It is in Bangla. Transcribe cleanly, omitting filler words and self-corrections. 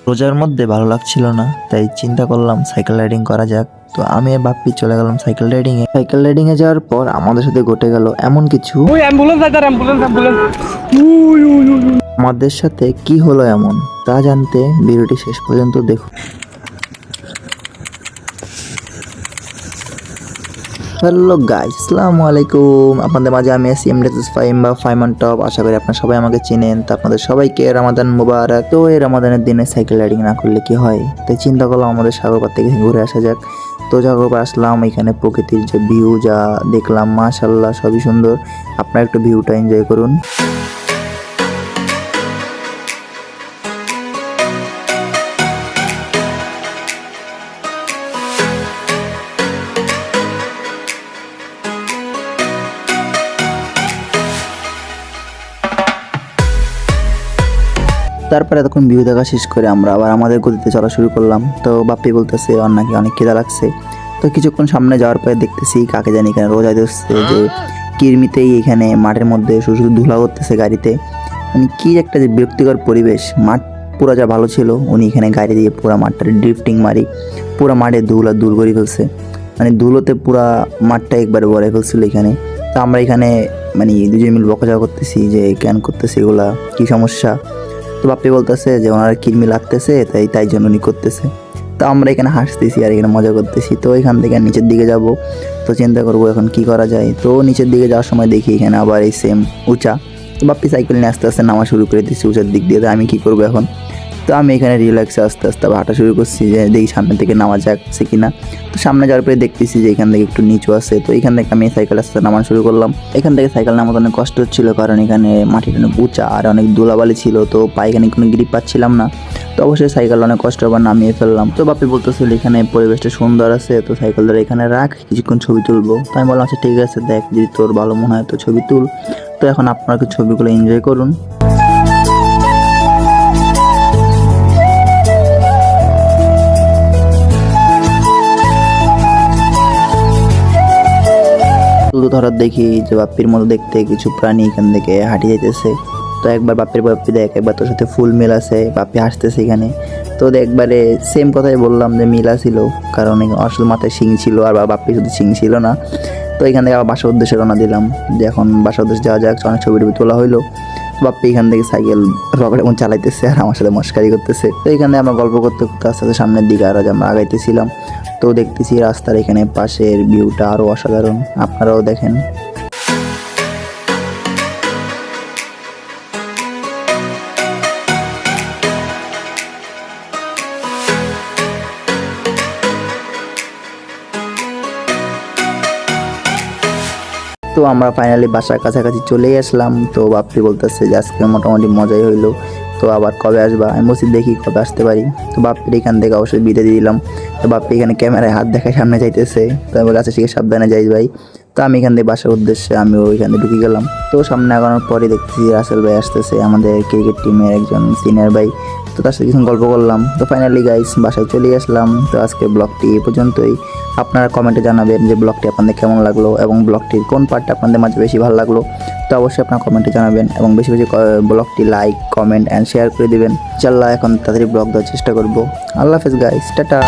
রোজার মধ্যে ভালো লাগছিল না, তাই চিন্তা করলাম সাইকেল রাইডিং করা যাক। তো আমি আর বাপ্পি চলে গেলাম সাইকেল রাইডিং এ যাওয়ার পর আমাদের সাথে ঘটে গেল এমন কিছু। আমাদের সাথে কি হলো এমন তা জানতে ভিডিওটি শেষ পর্যন্ত দেখুন। হ্যালো গাইস, আসসালামু আলাইকুম। আপনাদের মাঝে আমি আছি এমডেস ফাইম বা ফাইমান টপ। আশা করি আপনারা সবাই আমাকে চিনেন। তো আপনাদের সবাইকে রমাদান মুবারক। তো এই রমাদানের দিনে সাইকেল রাইডিং না করলে কি হয়, তাই চিন্তা করলাম আমাদের সাগরপাড় থেকে ঘুরে আসা যাক। তো সাগরপাড় আসলাম, এখানে প্রকৃতির যে ভিউ যা দেখলাম মাশাআল্লাহ সবই সুন্দর। আপনারা একটু ভিউটা এনজয় করুন। তারপরে তখন ভিউ দেখা শেষ করে আমরা আবার আমাদের গতিতে চলা শুরু করলাম। তো বাপ্পি বলতেছে ওর নাকি অনেক খিদা লাগছে। তো কিছুক্ষণ সামনে যাওয়ার পরে দেখতেছি কাকে জানি এখানে রোজা দিচ্ছে, যে কিরমিতেই এখানে মাঠের মধ্যে শুধু ধুলা করতেছে গাড়িতে। মানে কি একটা যে বিরক্তিকর পরিবেশ। মাঠ পুরো যা ভালো ছিল, উনি এখানে গাড়ি দিয়ে পুরো মাঠটা ড্রিফটিং মারি পুরো মাঠে ধুলা দূর করে ফেলছে। মানে ধুলোতে পুরা মাঠটা একবারে ভরে ফেলছিল এখানে। তো আমরা এখানে মানে দুজন মিল বকাঝকা করতেছি যে কেন করতেছি এগুলা, কি সমস্যা। তো বাপ্পি বলতেছে যে ওনার কিরমি লাগতেছে, তাই জন্য উনি করতেছে। তো আমরা এখানে হাসতেছি আর এখানে মজা করতেছি। তো এখান থেকে নিচের দিকে যাব, তো চিন্তা করবো এখন কি করা যায়। তো নিচের দিকে যাওয়ার সময় দেখি এখানে আবার এই সেম উঁচা। তো বাপ্পি সাইকেল নিয়ে আস্তে আস্তে নামা শুরু করে দিচ্ছি উঁচার দিক দিয়ে। তো আমি কি করবো এখন। তো আমি এখানে রিল্যাক্সে আস্তে আস্তে হাঁটা শুরু করছি যে দেখি সামনে থেকে নামা যাচ্ছে কিনা। তো সামনে যাওয়ার পরে দেখতেছি যে এখান থেকে একটু নিচু আছে। তো এখান থেকে আমি সাইকেল আস্তে নামানো শুরু করলাম। এখান থেকে সাইকেল নামাতে অনেক কষ্ট হচ্ছিল, কারণ এখানে মাটিটা অনেক উঁচা আর অনেক ধুলাবালি ছিল। তো পায়ে এখানে কোনো গ্রিপ পাচ্ছিলাম না। তো অবশ্যই সাইকেল অনেক কষ্ট আবার নামিয়ে ফেললাম। তো বাপ্পি বলতেছিল এখানে পরিবেশটা সুন্দর আছে, তো সাইকেল ধরে এখানে রাখ, কিছুক্ষণ ছবি তুলবো। তো আমি বললাম আচ্ছা ঠিক আছে, দেখ যদি তোর ভালো মনে হয় তো ছবি তুল। তো এখন আপনারা কি ছবিগুলো এনজয় করুন। ধরার দেখি যে বাপ্পির মতো দেখতে কিছু প্রাণী এখান থেকে হাঁটি যাইতেছে। তো একবার বাপ্পি দেখ, একবার তোর সাথে ফুল মিল আছে, বাপ্পি হাসতেছে এখানে। তো একবারে সেম কথাই বললাম যে মিল ছিল, কারণ ওর শুধু মাথায় শিং ছিল আর বাপ্পি শুধু শিং ছিল না। তো এখান থেকে আবার বাসার উদ্দেশ্যে রওনা দিলাম যে এখন বাসার উদ্দেশ্যে যাওয়া যাক। অনেক ছবি তোলা হইলো। বাপ্পি এখান থেকে সাইকেল রকেট এমন চালাইতেছে আর আমার সাথে মস্কারি করতেছে। তো এখানে আমরা গল্প করতে করতে আস্তে আস্তে সামনের দিকে আরো আমরা আগাইতেছিলাম। তো দেখতেছি রাস্তার এখানে পাশের ভিউটা আরো অসাধারণ, আপনারাও দেখেন। তো আমরা ফাইনালি বাসার কাছাকাছি চলেই আসলাম। তো বাপ্পি বলতেছে যে আজকে মোটামুটি মজাই হইলো, তো আবার কবে আসবা। আমি বলছি দেখি কবে আসতে পারি। তো বাপ্পির এখান থেকে অবশ্যই বিদায় দিয়ে দিলাম। তো বাপ্পি এখানে ক্যামেরায় হাত দেখায় সামনে যাইতেছে। তো আমি বলি আচ্ছা ঠিক আছে, সাবধানে যাই ভাই। তো আমি এখান থেকে বাসার উদ্দেশ্যে আমি ওইখানে ঢুকে গেলাম। তো সামনে আগানোর পরে দেখতেছি রাসেল ভাই আসতেছে, আমাদের ক্রিকেট টিমের একজন সিনিয়র ভাই। তো তার সাথে কিছু গল্প করলাম। তো ফাইনালি গাইস বাসায় চলে আসলাম। তো আজকে ব্লগটি এই পর্যন্তই। আপনারা কমেন্টে জানাবেন যে ব্লগটি আপনাদের কেমন লাগলো এবং ব্লগটির কোন পার্টটা আপনাদের মাঝে বেশি ভালো লাগলো। তো অবশ্যই আপনারা কমেন্টে জানাবেন এবং বেশি বেশি ব্লগটি লাইক, কমেন্ট অ্যান্ড শেয়ার করে দেবেন। ইনশাআল্লাহ এখন তাড়াতাড়ি ব্লগ দেওয়ার চেষ্টা করব। আল্লাহ হাফেজ গাইস, টাটা।